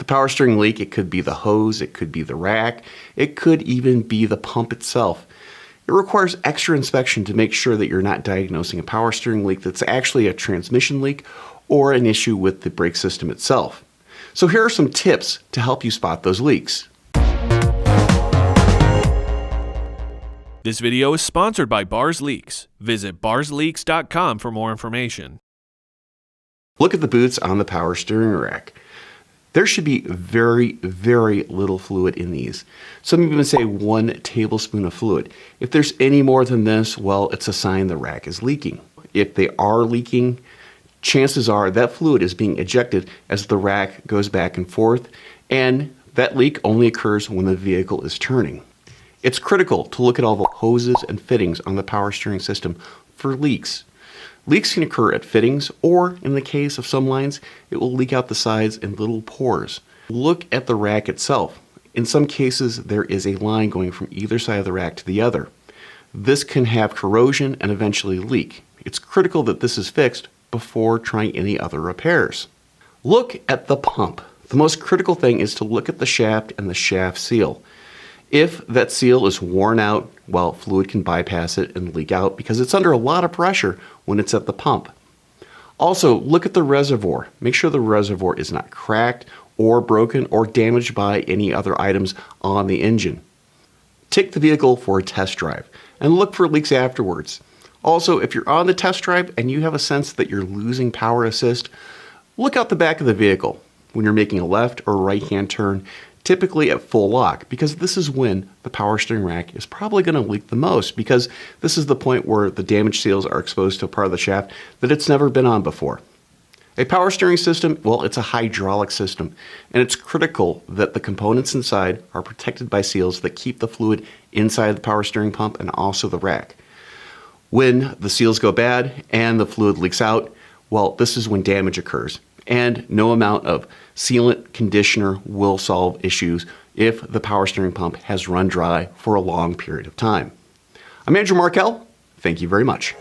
the power steering leak, it could be the hose, it could be the rack, it could even be the pump itself. It requires extra inspection to make sure that you're not diagnosing a power steering leak that's actually a transmission leak or an issue with the brake system itself. So here are some tips to help you spot those leaks. This video is sponsored by Bars Leaks. Visit barsleaks.com for more information. Look at the boots on the power steering rack. There should be very, very little fluid in these. Some even say 1 tablespoon of fluid. If there's any more than this, well, it's a sign the rack is leaking. If they are leaking, chances are that fluid is being ejected as the rack goes back and forth, and that leak only occurs when the vehicle is turning. It's critical to look at all the hoses and fittings on the power steering system for leaks. Leaks can occur at fittings, or in the case of some lines, it will leak out the sides in little pores. Look at the rack itself. In some cases, there is a line going from either side of the rack to the other. This can have corrosion and eventually leak. It's critical that this is fixed before trying any other repairs. Look at the pump. The most critical thing is to look at the shaft and the shaft seal. If that seal is worn out, well, fluid can bypass it and leak out because it's under a lot of pressure when it's at the pump. Also, look at the reservoir. Make sure the reservoir is not cracked or broken or damaged by any other items on the engine. Take the vehicle for a test drive and look for leaks afterwards. Also, if you're on the test drive and you have a sense that you're losing power assist, look out the back of the vehicle when you're making a left or right-hand turn, typically at full lock, because this is when the power steering rack is probably going to leak the most, because this is the point where the damaged seals are exposed to a part of the shaft that it's never been on before. A power steering system, well, it's a hydraulic system, and it's critical that the components inside are protected by seals that keep the fluid inside the power steering pump and also the rack. When the seals go bad and the fluid leaks out, well, this is when damage occurs. And no amount of sealant conditioner will solve issues if the power steering pump has run dry for a long period of time. I'm Andrew Markel. Thank you very much.